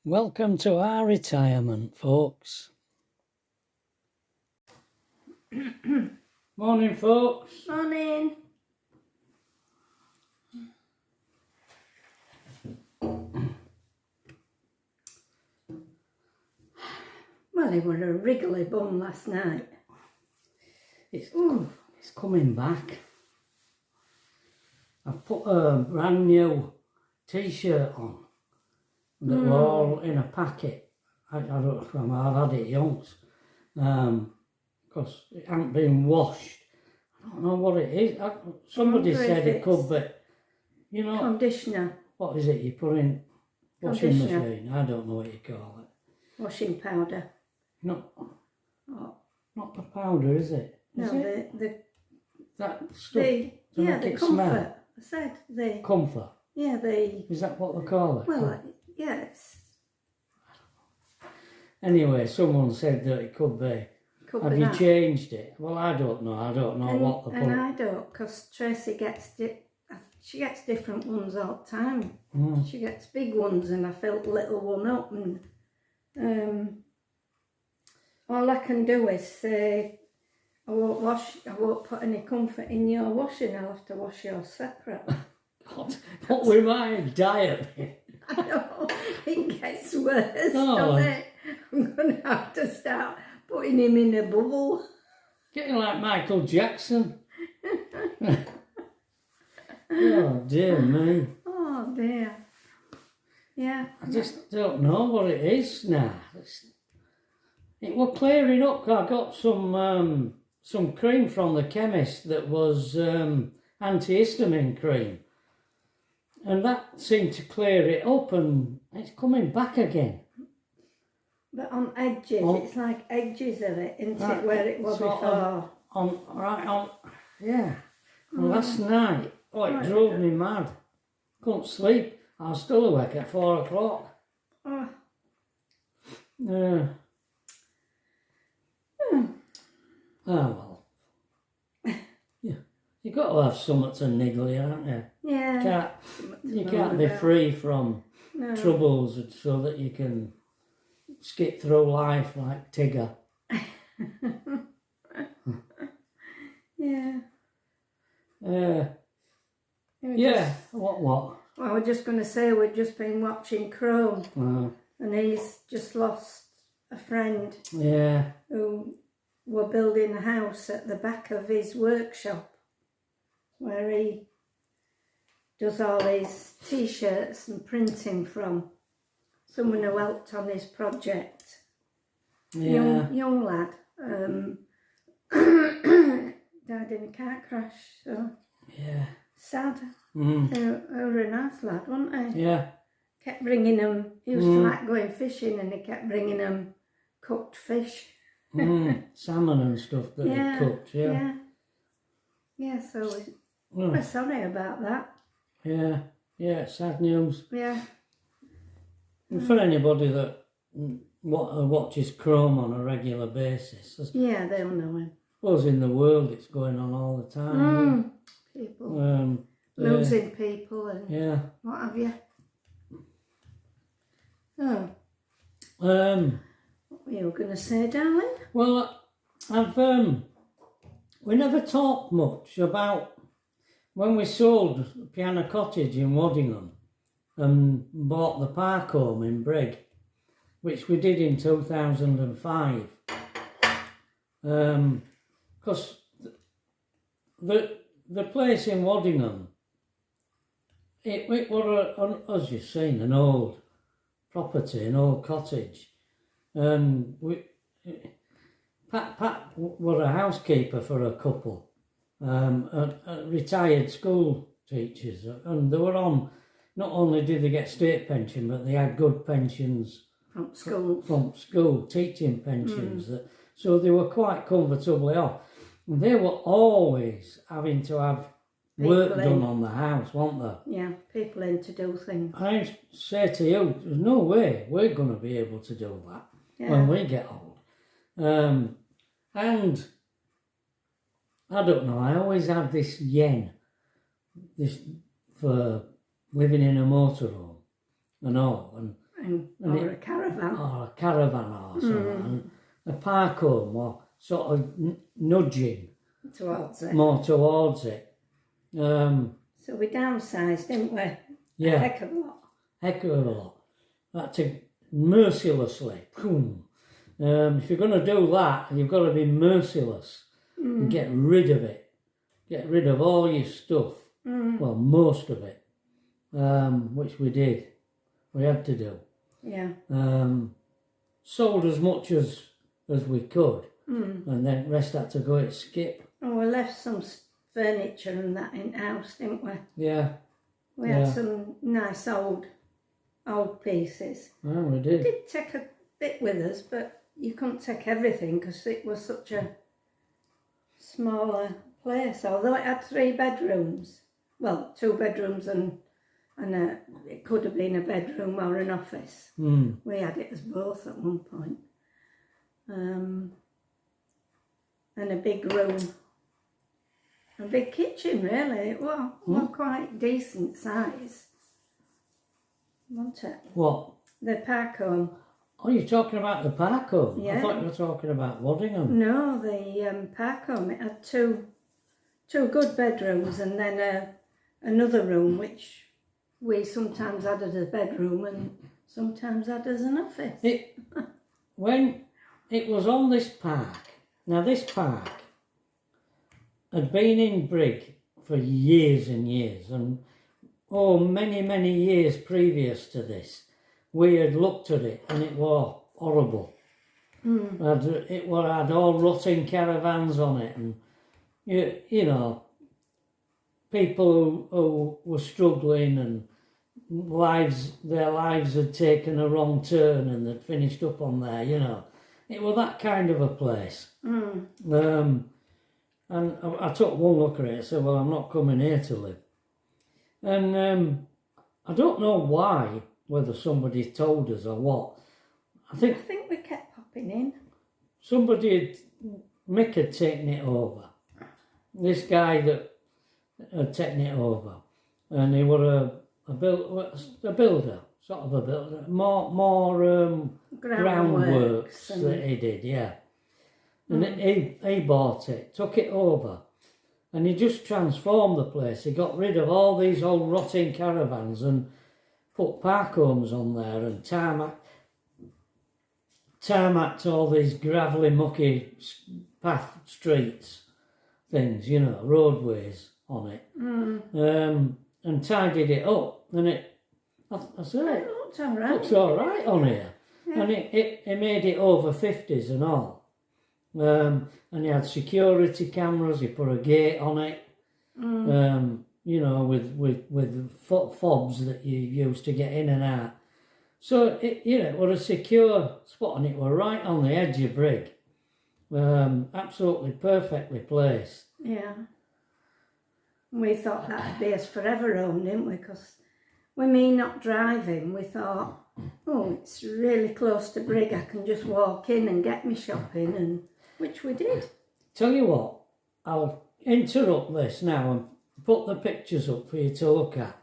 Welcome to our retirement, folks. Morning, folks. Morning. Well, it was a wriggly bum last night. It's coming back. I've put a brand new t-shirt on that were all in a packet. I don't know from I've had it yonks. Because it hasn't been washed. I don't know what it is. Somebody said it could be, you know. Conditioner. What is it you put in washing machine? I don't know what you call it. Washing powder. Not the powder, is it? No, That stuff to make the it comfort. smell. I said the Comfort. Yeah, Is that what they call it? Well, yes. Anyway, someone said that it could be. Have you changed it? Well, I don't know. I don't know what the point. And I don't, because Tracy she gets different ones all the time. She gets big ones, and I filled the little one up, and all I can do is say, I won't put any comfort in your washing. I'll have to wash yours separate. God, what with my diet? I know, it gets worse, doesn't it? I'm going to have to start putting him in a bubble. Getting like Michael Jackson. Oh, dear me. Oh, dear. Yeah. I just don't know what it is now. It was clearing up. I got some cream from the chemist that was antihistamine cream. And that seemed to clear it up, and it's coming back again. But on edges, it's like edges of it, isn't it, where it was before? Yeah. Well, last night, it drove me mad. Couldn't sleep. I was still awake at 4 o'clock. Oh. Oh, well. Yeah. You've got to have something to niggle you, haven't you? Yeah. You can't be free from troubles so that you can skip through life like Tigger. Yeah. What? Well, I was just going to say, we've just been watching Chrome, and he's just lost a friend. Yeah. Who were building a house at the back of his workshop, where he does all his t-shirts and printing from. Someone who helped on his project. Yeah. Young lad. Died in a car crash, so... Yeah. Sad. Over a nice lad, wasn't he? Yeah. Kept bringing them... He used to like going fishing, and he kept bringing them cooked fish. Salmon and stuff that he cooked, Yeah, so we're sorry about that. Yeah, sad news. Yeah. And for anybody that watches Chrome on a regular basis, yeah, they'll know him. Us in the world, it's going on all the time. People losing people and what have you. Oh. What were you going to say, darling? Well, we never talked much about when we sold Piano Cottage in Waddingham and bought the park home in Brigg, which we did in 2005. Because the place in Waddingham, it was, as you've seen, an old property, an old cottage. And Pat was a housekeeper for a couple, retired school teachers, and they were on. Not only did they get state pension, but they had good pensions from school, teaching pensions. So they were quite comfortably off. And they were always having to have work done on the house, weren't they? Yeah, people in to do things. I say to you, there's no way we're going to be able to do that when we get old. And I don't know, I always had this for living in a motorhome and all. Or a caravan or something, and the park home were sort of nudging towards it. more towards it. So we downsized, didn't we? Yeah. A heck of a lot. Heck of a lot. That to mercilessly. Boom. If you're going to do that, you've got to be merciless and get rid of it. Get rid of all your stuff. Well, most of it, which we did. We had to do. Yeah. Sold as much as we could, and then rest had to go at skip. And we left some furniture and that in house, didn't we? Yeah. We had some nice old pieces. Well, we We did. did take a bit with us, but you couldn't take everything because it was such a smaller place. Although it had 3 bedrooms, well, 2 bedrooms and it could have been a bedroom or an office. We had it as both at one point. And a big room. A big kitchen, really. It was quite decent size. Wasn't it? What? The park home. Oh, you're talking about the park home? Yeah. I thought you were talking about Waddingham. No, the park home. It had two good bedrooms and then another room which we sometimes had as a bedroom and sometimes had as an office. When it was on this park, now this park had been in Brigg for years and years, and many, many years previous to this, we had looked at it and it was horrible. It had all rotting caravans on it, and you know, people who were struggling and their lives had taken a wrong turn and they'd finished up on there, you know. It was that kind of a place. And I took one look at it and said, well, I'm not coming here to live. And I don't know why, whether somebody told us or what. I think we kept popping in. Mick had taken it over. This guy that had taken it over. And he was a builder, sort of a builder. More groundworks that he did, yeah. And he bought it, took it over, and he just transformed the place. He got rid of all these old rotting caravans and put park homes on there and tarmacked all these gravelly, mucky streets, things, you know, roadways on it, and tidied it up. And I said, It looked all right. Looks all right on here. Yeah. And it made it over 50s and all. And he had security cameras. He put a gate on it. You know, with fobs that you use to get in and out. So it was a secure spot, and it was right on the edge of Brigg. Absolutely perfectly placed. Yeah. We thought that'd be us forever home, didn't we? Because with me not driving, we thought, it's really close to Brigg. I can just walk in and get me shopping, and which we did. Tell you what, I'll interrupt this now and put the pictures up for you to look at.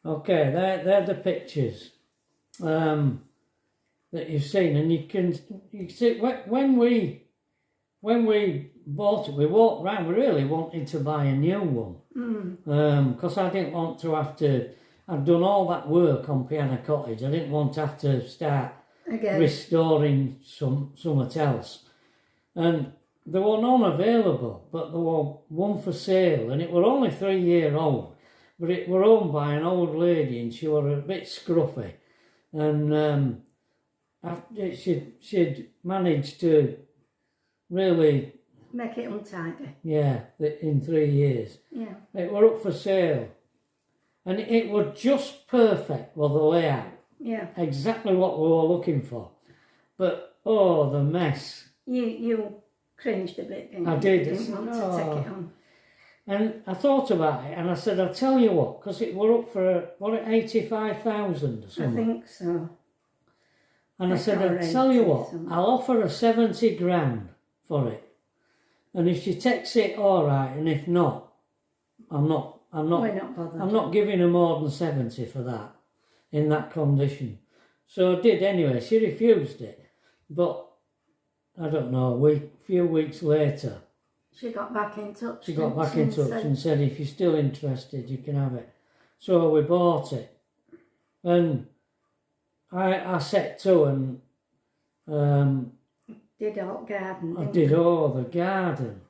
Okay, they're the pictures that you've seen, and you can see when we bought it, we walked round. We really wanted to buy a new one because I didn't want to have to. I'd done all that work on Piano Cottage. I didn't want to have to start restoring something else, and there were none available, but there were one for sale, and it were only 3 year old. But it were owned by an old lady, and she were a bit scruffy. And she'd managed to really... Make it untidy. Yeah, in 3 years. Yeah. It were up for sale. And it was just perfect, well, the layout. Yeah. Exactly what we were looking for. But, oh, the mess. You cringed a bit, didn't you? I did. You didn't want to take it on. And I thought about it, and I said, I'll tell you what, because it were up for, what, 85,000 or something? I think so. And I said, I'll tell you what, I'll offer her 70 grand for it. And if she takes it, all right, and if not, we're not bothered. I'm not giving her more than 70 for that, in that condition. So I did anyway. She refused it. But, I don't know, a few weeks later, she got back in touch. She got back in touch and said, if you're still interested, you can have it. So we bought it. And I set to and did all garden. I did all the garden.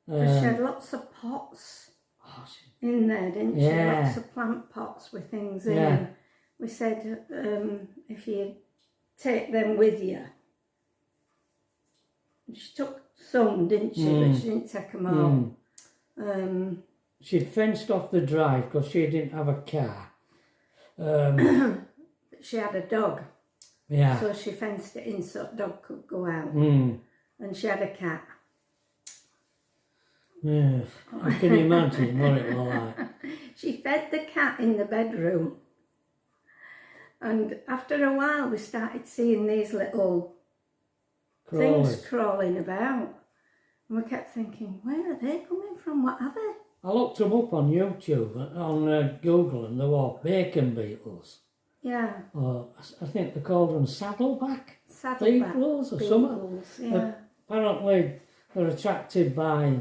She had lots of pots in there, didn't she? Yeah. Lots of plant pots with things in them. We said, if you take them with you. She took some, didn't she? But she didn't take them all. She'd fenced off the drive because she didn't have a car. But she had a dog. Yeah. So she fenced it in so the dog could go out. And she had a cat. Yeah, I can imagine what it was like. She fed the cat in the bedroom. And after a while we started seeing these little things crawling about. And we kept thinking, where are they coming from? What are they? I looked them up on YouTube, on Google, and they were bacon beetles. Yeah. Or I think they called them saddleback beetles or something. Yeah. Apparently they're attracted by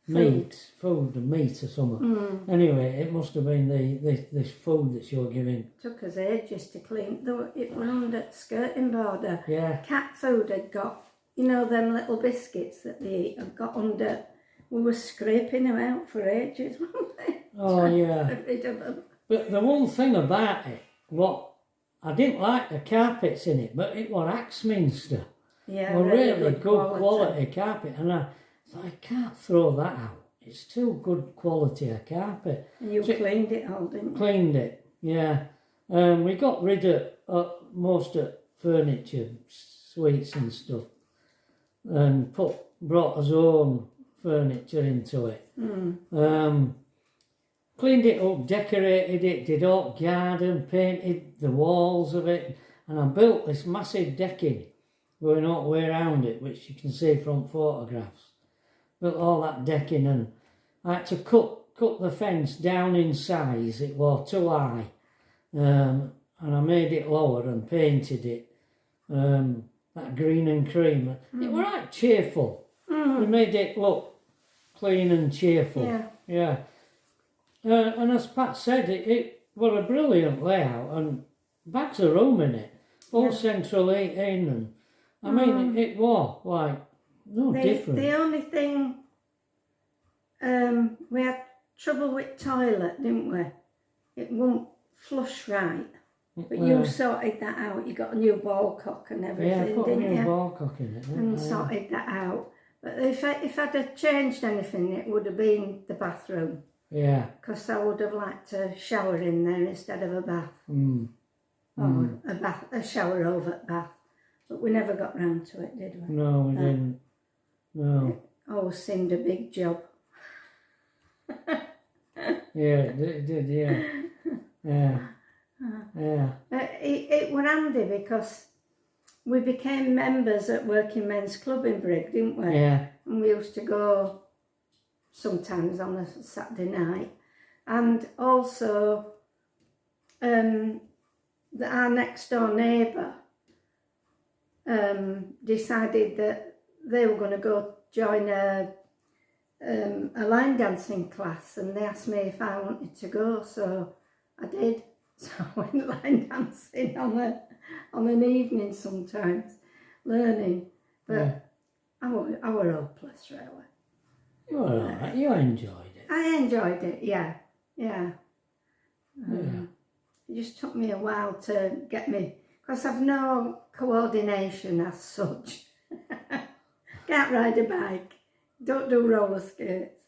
food and meat or something. Anyway, it must have been this food that she was giving. Took us ages to clean. It was under the skirting border. Yeah. Cat food had got, you know, them little biscuits that they eat had got under. We were scraping them out for ages, weren't we? Oh, yeah. Get rid of them. But the one thing about it, what I didn't like the carpets in it, but it was Axminster. Yeah, really good quality carpet, and I thought, I can't throw that out. It's too good quality a carpet. And you cleaned it all, didn't you? Cleaned it, yeah. We got rid of most of furniture, suites and stuff, and brought our own furniture into it. Cleaned it up, decorated it, did all garden, painted the walls of it, and I built this massive decking going all the way around it, which you can see from photographs. Built all that decking, and I had to cut the fence down in size. It was too high, and I made it lower and painted it that green and cream. It was right cheerful. We made it look clean and cheerful. Yeah. And as Pat said, it was a brilliant layout, and bags of room in it, full central heating, and I mean it was like different. The only thing we had trouble with toilet, didn't we? It won't flush right. But you sorted that out. You got a new ball cock and everything, yeah, put didn't a new you? ball cock in it. And sorted that out. But if I'd have changed anything, it would have been the bathroom. Yeah. Because I would have liked to shower in there instead of a bath. Or a shower over bath. But we never got round to it, did we? No, we didn't. No. It always seemed a big job. Yeah, it did, yeah. Yeah. Yeah. It was handy because we became members at Working Men's Club in Brigg, didn't we? Yeah. And we used to go sometimes on a Saturday night. And also our next door neighbour decided that they were going to go join a line dancing class, and they asked me if I wanted to go, so I did. So I went line dancing on an evening sometimes, learning. But I were hopeless, really. You were alright, you enjoyed it. I enjoyed it, yeah. It just took me a while to get me, because I've no coordination as such. Can't ride a bike, don't do roller skates.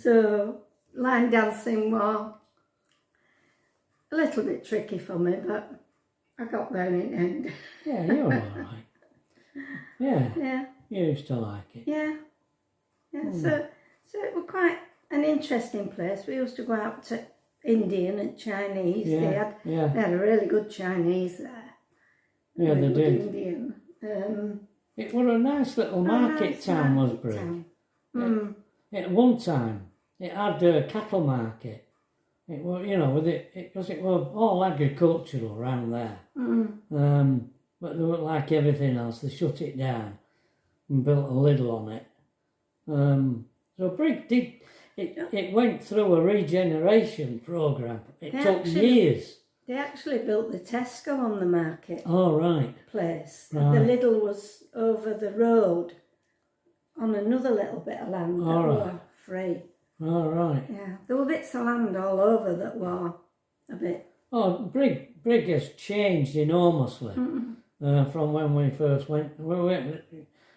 So line dancing was a little bit tricky for me, but I got there in the end. Yeah, you're all right. Yeah. Yeah. You used to like it. Yeah. Yeah. So it was quite an interesting place. We used to go out to Indian and Chinese. Yeah. They had a really good Chinese there. Yeah, they Really did. good Indian. It was a nice little market town, was Brigg. At one time, it had a cattle market. It was, you know, because it was all agricultural around there. But they weren't like everything else. They shut it down and built a Lidl on it. So Brigg did. It went through a regeneration program. It took years. They actually built the Tesco on the market. Oh, right. Place. Right. The Lidl was over the road on another little bit of land that were free. Oh, right. Yeah, there were bits of land all over that were a bit. Oh, Brigg has changed enormously from when we first went.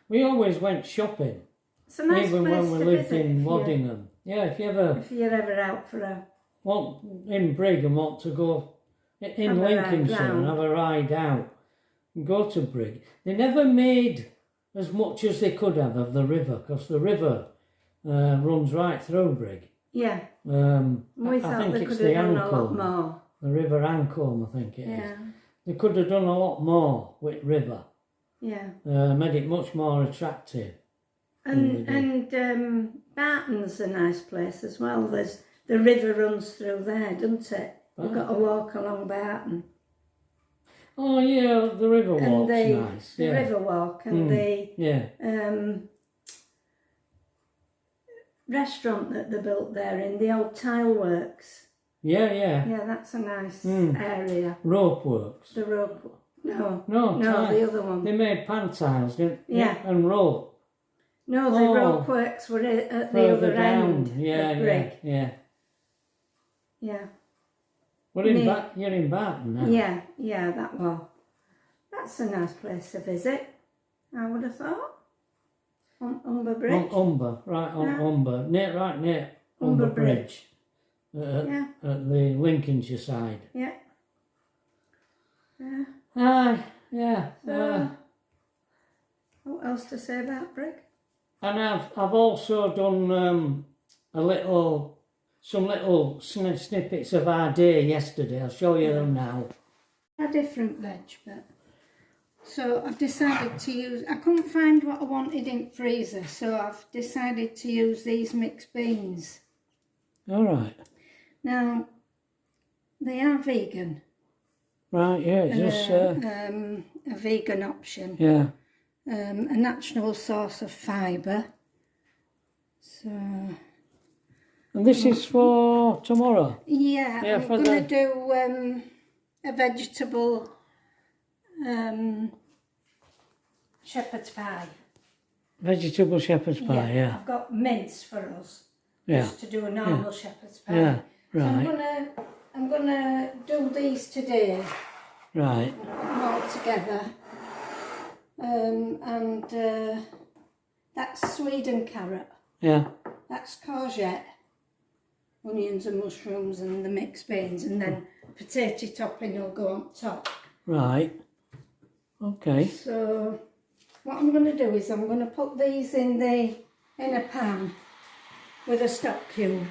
We always went shopping. It's a nice even place when we to lived visit in Waddingham. Yeah, if you're ever out for a in Brigg and want to go in Lincolnshire and have a ride out, go to Brigg. They never made as much as they could have of the river, because the river runs right through Brigg. Yeah. I think it's the done a lot Ancombe. more. The River Ancombe, I think it is. Yeah. They could have done a lot more with river. Yeah. Made it much more attractive. And Barton's a nice place as well. The river runs through there, doesn't it? We've got to walk along Barton. Oh yeah, the river walk's nice. The river walk and the restaurant that they built there in the old tile works. Yeah. Yeah, that's a nice area. Rope works. The rope. No, tile. the other one. They made pan tiles, didn't they? Yeah. And rope. No, the rope works were at the other end. Brigg. Yeah. You're in Barton now. Yeah, that's a nice place to visit, I would have thought. On Umber Bridge. On Umber, near Umber Bridge. At the Lincolnshire side. Yeah. Yeah. What else to say about Brigg? And I've also done some little snippets of our day yesterday. I'll show you them now. A different veg, but so I've decided to use. I couldn't find what I wanted in freezer, so I've decided to use these mixed beans. All right. Now they are vegan. Right. Yeah. It's just a vegan option. Yeah. A natural source of fibre. So. And this is for tomorrow? Yeah, I'm going to do a vegetable shepherd's pie. Vegetable shepherd's pie, yeah. I've got mince for us, just to do a normal shepherd's pie. Yeah, right. So I'm gonna do these today. Right. All together. And that's Sweden carrot. Yeah. That's courgette. Onions and mushrooms and the mixed beans, and then potato topping will go on top. Right. Okay. So what I'm going to do is I'm going to put these in a pan with a stock cube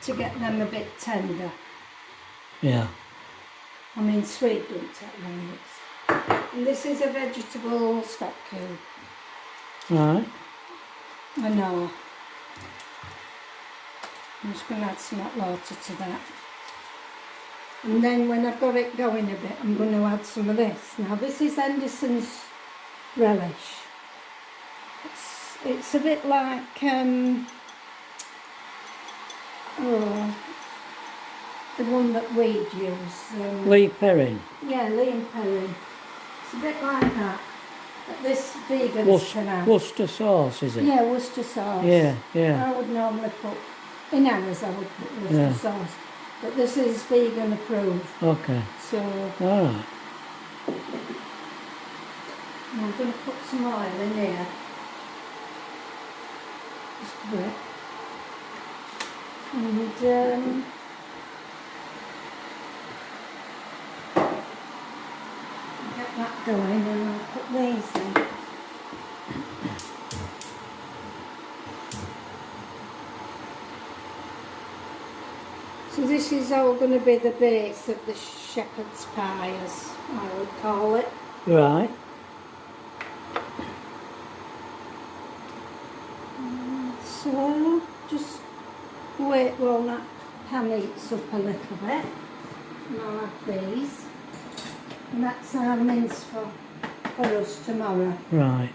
to get them a bit tender. Yeah. I mean, sweet don't take long. And this is a vegetable stock cube. Right. I know. I'm just going to add some hot water to that. And then when I've got it going a bit, I'm going to add some of this. Now this is Henderson's relish. It's a bit like, the one that we'd use. Lee Perrin. Yeah, Lee and Perrin. It's a bit like that. But this vegans can have. Worcester sauce, is it? Yeah, Worcester sauce. Yeah. I would normally put, in ours I would put Worcester sauce. But this is vegan approved. Okay. So, Alright. I'm going to put some oil in here. Just a bit. And get that going and I'll put these in. So this is all going to be the base of the shepherd's pie, as I would call it. Right. So just wait while that pan heats up a little bit, and I'll have these. And that's our mince for us tomorrow. Right.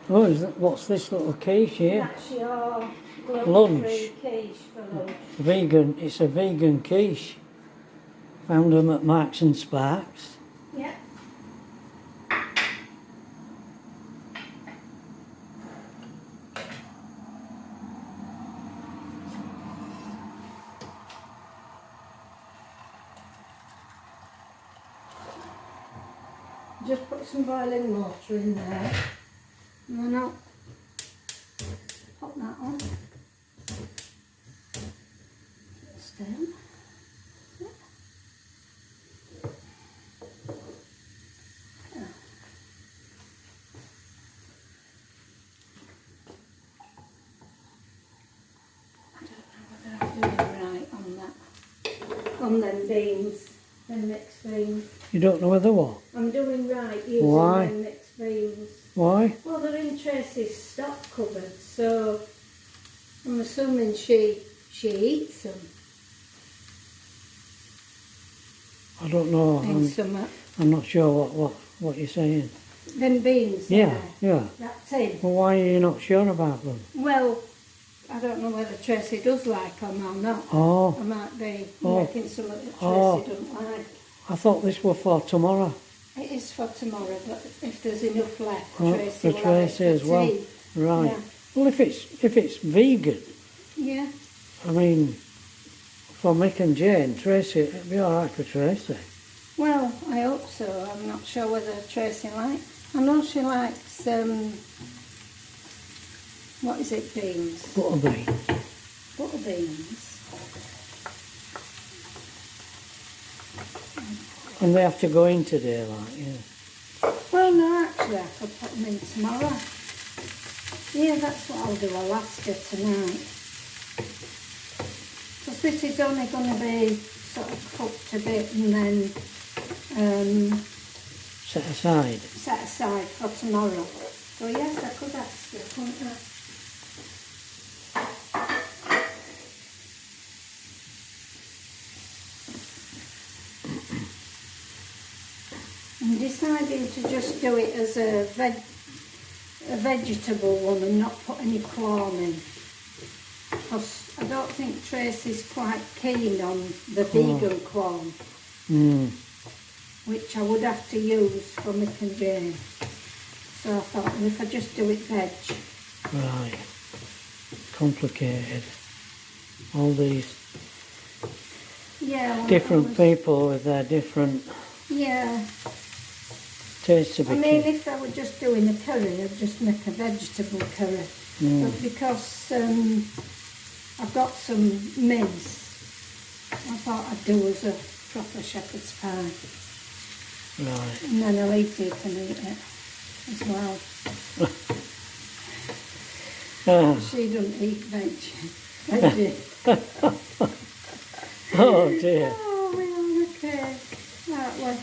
Oh, what's this little quiche here? That's your Lunch. gluten-free quiche for lunch. Vegan. It's a vegan quiche. Found them at Marks and Sparks. Yeah. Just put some boiling water in there, and then I'll pop that on. Still. Yeah. Yeah. I don't know whether I'm doing right on that, on them beans, them mixed beans. You don't know whether what? I'm doing right using Why? them mixed beans. Why? Well, they're in Tracy's stock cupboard, so I'm assuming she eats them. I don't know. In summer. I'm not sure what you're saying. Them beans. Yeah, yeah. That's it. Well, why are you not sure about them? Well, I don't know whether Tracy does like them or not. Oh, I might be Oh. making something that Tracy Oh. doesn't like. I thought this were for tomorrow. It is for tomorrow, but if there's enough left, Oh, Tracy for will have it Tracy for as well. tea. Right. Yeah. Well, if it's vegan, Yeah. I mean, for Mick and Jane, Tracy, it'd be all right for Tracy. Well, I hope so. I'm not sure whether Tracy likes. I know she likes what is it, beans? Butter beans. Butter beans. And they have to go in today, like, yeah. Well, no, actually, I could put them in tomorrow. Yeah, that's what I'll do. I'll ask her tonight. Because this is only going to be sort of cooked a bit and then Set aside. set aside for tomorrow. So yes, I could ask her, couldn't I? I'm deciding to just do it as a vegetable one and not put any corn in. Because I don't think Tracy's quite keen on the vegan corn, which I would have to use for Mick and Jane. So I thought, well, if I just do it veg. Right. Complicated. All these Yeah. Well, different people with their different Yeah. tastes of I it. mean, if I were just doing a curry, I'd just make a vegetable curry. But because I've got some mince, I thought I'd do as a proper shepherd's pie. Right. And then I'll eat it and eat it as well. She doesn't eat veggie. Oh dear. Oh, we're on the cake, aren't we?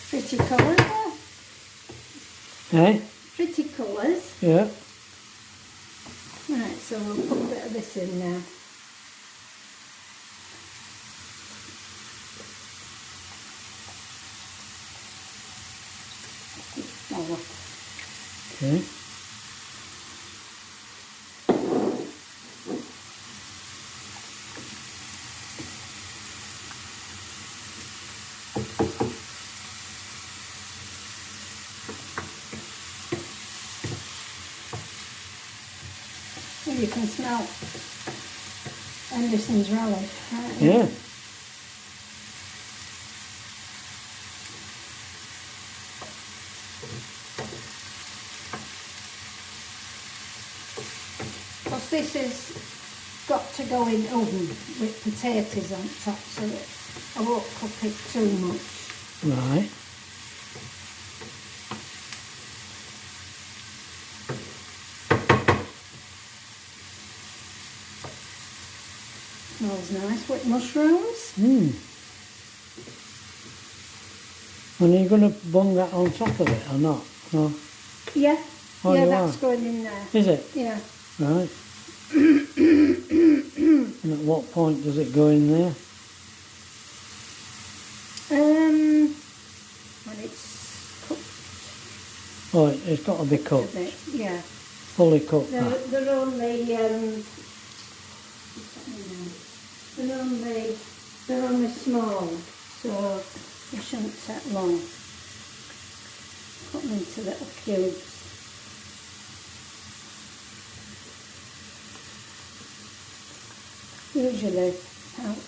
Pretty colours, Eh? pretty colours. Yeah. Right, so we'll put a bit of this in now. Oh, Okay. well, you can smell Henderson's Rally. Right. Yeah. Because this has got to go in oven with potatoes on top, so that I won't cook it too much. Right. Smells nice with mushrooms. And are you going to bung that on top of it or not? No. Yeah. Oh, yeah, you that's are? going in there. Is it? Yeah. Right. And at what point does it go in there? When it's cooked Oh, it's got to be a cooked. bit, yeah. Fully cooked. They're only, they're only small, so they shouldn't take long. Put them into little cubes. Usually, that's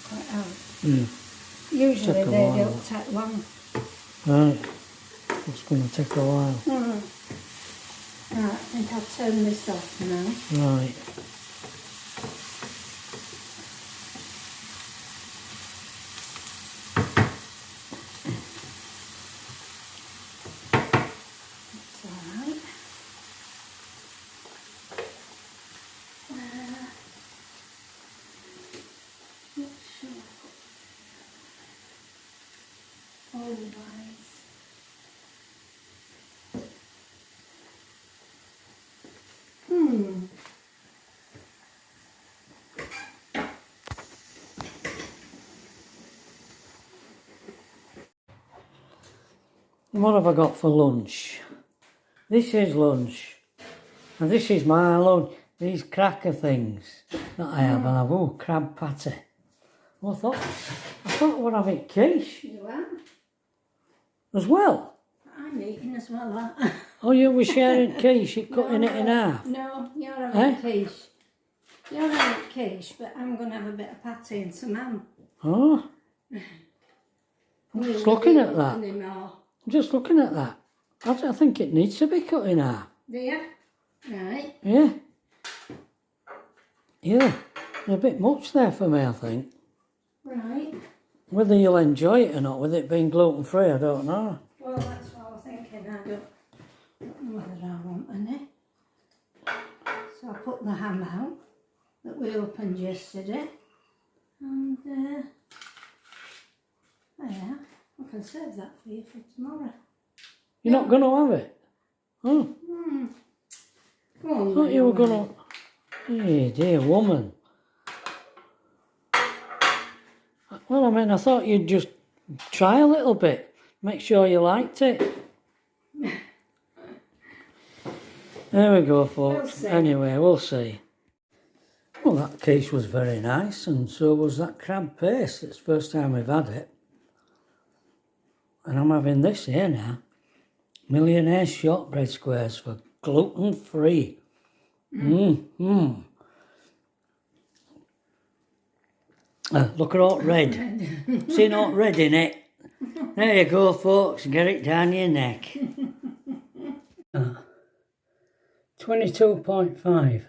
quite hard. Usually Take a they while. don't take long. Right. It's going to take a while. Right, I think I'll turn this off now. Right. It's alright. Not sure. Otherwise. What have I got for lunch? This is lunch. And this is my lunch. These cracker things that I have. And I've, oh, crab patty. Well, I thought we're having quiche You are? as well. I'm eating as well, aren't I? Oh, you were sharing quiche, you're cutting it in half. No, you're having quiche. You're having quiche, but I'm going to have a bit of patty and some ham. Oh, just looking at that. Anymore. I'm just looking at that. I think it needs to be cut in half. Do you? Right. Yeah. Yeah. A bit much there for me, I think. Right. Whether you'll enjoy it or not, with it being gluten-free, I don't know. Well, that's what I was thinking. I don't know whether I want any. So I put the ham out that we opened yesterday. And there. I can save that for you for tomorrow. You're not going to have it? Oh, Go on, I thought you were then. going to... Hey, dear woman. Well, I mean, I thought you'd just try a little bit. Make sure you liked it. There we go, folks. We'll see. Anyway, we'll see. Well, that quiche was very nice, and so was that crab paste. It's the first time we've had it. And I'm having this here now. Millionaire shortbread squares for gluten-free. Look at all red. See not red in it? There you go, folks. Get it down your neck. 22.5.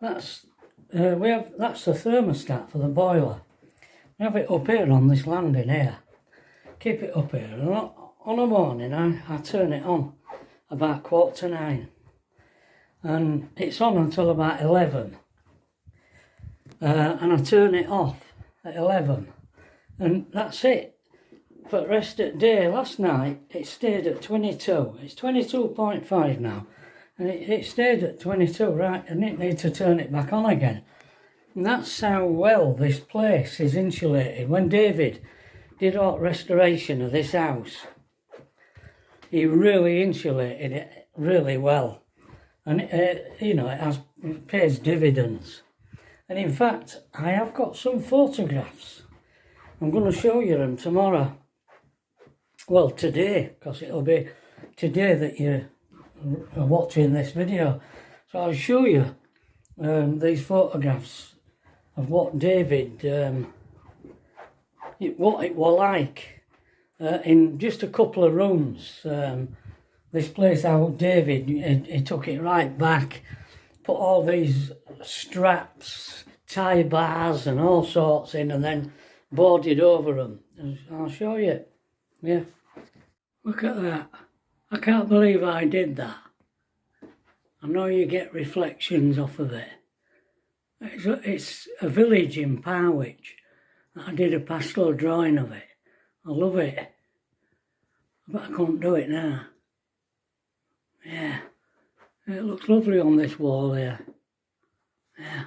That's that's the thermostat for the boiler. We have it up here on this landing here. Keep it up here. And on a morning, I turn it on about 9:15. And it's on until about 11. And I turn it off at 11. And that's it. For the rest of the day, last night, it stayed at 22. It's 22.5 now. And it stayed at 22, right? I didn't need to turn it back on again. And that's how well this place is insulated. When David did all restoration of this house, he really insulated it really well. And, it pays dividends. And in fact, I have got some photographs. I'm going to show you them tomorrow. Well, today, because it'll be today that you're watching this video. So I'll show you these photographs of what David, what it was like in just a couple of rooms. This place out, David, he took it right back, put all these straps, tie bars and all sorts in, and then boarded over them. I'll show you. Yeah. Look at that. I can't believe I did that. I know you get reflections off of it. It's a village in Parwich. I did a pastel drawing of it. I love it. But I can't do it now. Yeah. It looks lovely on this wall here. Yeah.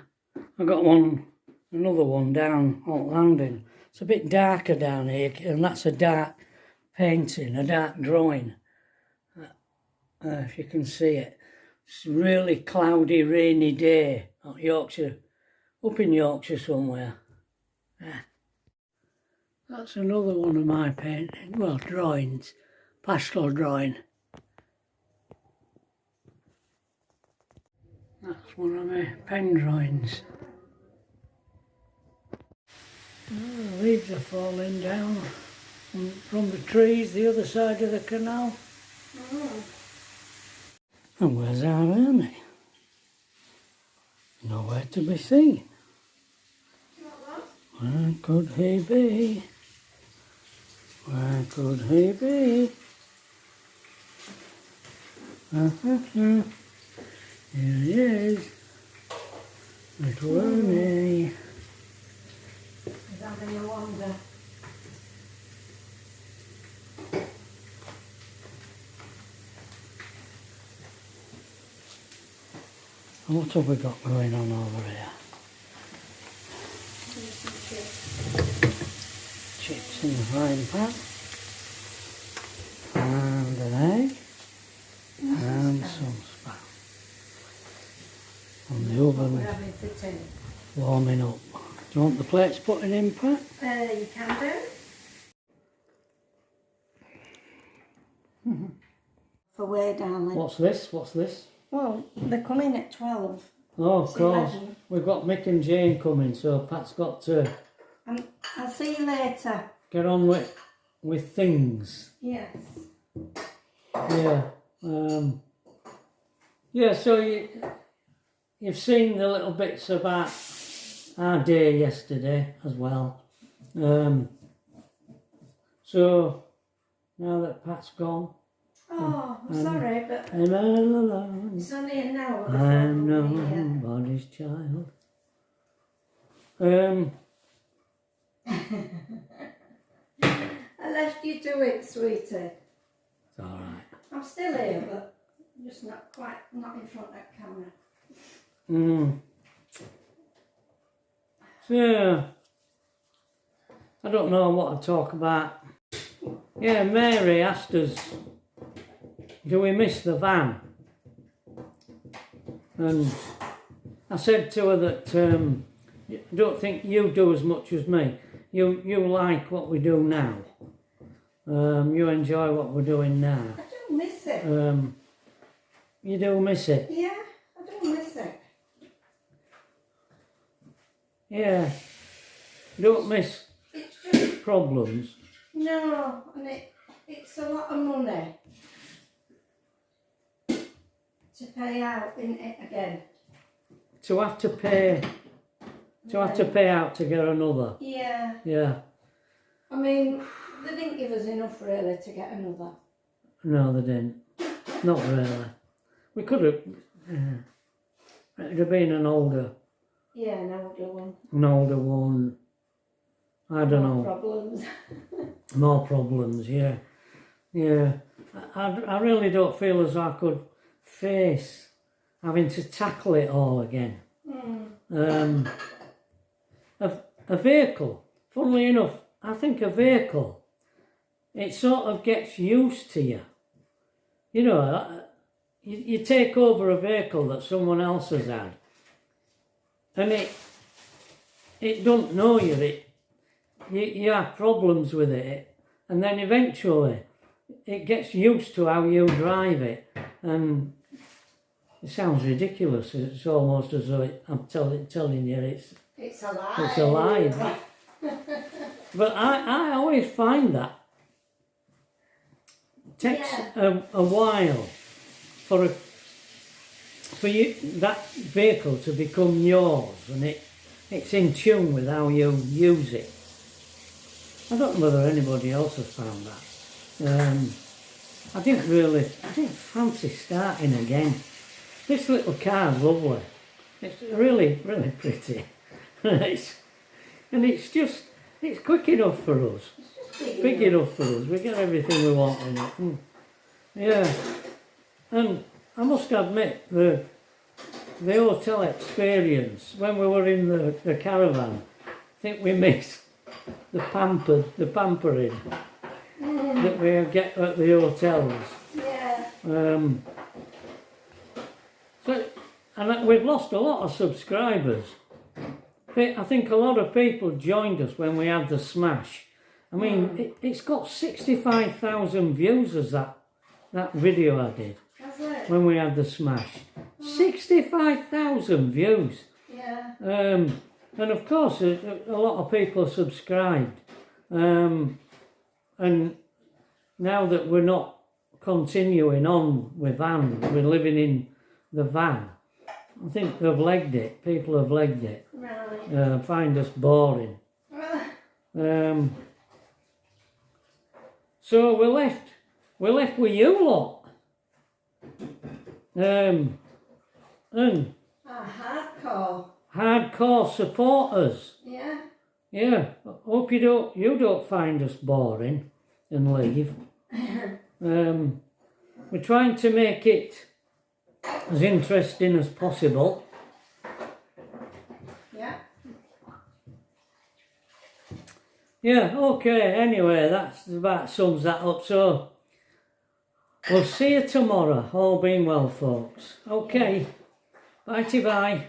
I got another one down on landing. It's a bit darker down here, and that's a dark painting, a dark drawing. If you can see it. It's a really cloudy, rainy day up Yorkshire, up in Yorkshire somewhere. Yeah. That's another one of my paintings, well, drawings, pastel drawing. That's one of my pen drawings. Oh, the leaves are falling down from the trees the other side of the canal. Oh. And where's our Ernie? Nowhere to be seen. Where could he be? Where could he be? Here he is. Little Ernie. He's having a wander. What have we got going on over here? Chips in the frying pan. And an egg. And some spam. And the oven warming up. Do you want the plates putting in, Pat? You can do. For where, darling? What's this? What's this? Well, they're coming at 12. Oh, of course. 11. We've got Mick and Jane coming, so Pat's got to... I'll see you later. Get on with things. Yes. Yeah. Yeah, so you've seen the little bits about our day yesterday as well. So, now that Pat's gone... Oh, I'm sorry, but I'm all alone. it's only an hour. I'm nobody's child. I left you to it, sweetie. It's all right. I'm still here, but I'm just not in front of that camera. So, I don't know what to talk about. Yeah, Mary asked us, do we miss the van? And I said to her that I don't think you do as much as me. You like what we do now. You enjoy what we're doing now. I don't miss it. You do miss it? Yeah, I don't miss it. Yeah. You don't miss problems. No, and it's a lot of money to pay out in it again. To have to pay out to get another. Yeah. Yeah. I mean, they didn't give us enough really to get another. No, they didn't. Not really. We could have. It'd have been an older. Yeah, an older one. An older one. I don't know. More problems. More problems, yeah. Yeah. I really don't feel as I could face having to tackle it all again. A vehicle, funnily enough, I think a vehicle, it sort of gets used to you. You know, you take over a vehicle that someone else has had, and it don't know you. You have problems with it, and then eventually it gets used to how you drive it, and it sounds ridiculous. It's almost as though I'm telling you It's alive. it's alive. But I always find that it takes a while for you that vehicle to become yours, and it's in tune with how you use it. I don't know whether anybody else has found that. I didn't fancy starting again. This little car's lovely. It's really, really pretty. It's quick enough for us. Big enough for us. We get everything we want in it. Yeah. And I must admit, the hotel experience, when we were in the caravan, I think we missed the pampering that we get at the hotels. Yeah. And we've lost a lot of subscribers. I think a lot of people joined us when we had the smash. I mean, it's got 65,000 views as that video I did. That's it. When we had the smash. 65,000 views. Yeah. And of course, a lot of people subscribed. And now that we're not continuing on with we're living in the van, I think they've legged it. People have legged it. Right. Find us boring. So we're left with you lot. And hardcore supporters. Yeah. Yeah. Hope you don't find us boring and leave. We're trying to make it as interesting as possible. Yeah. Yeah, okay, anyway, that's about sums that up. So we'll see you tomorrow, all being well, folks. Okay, bye-bye.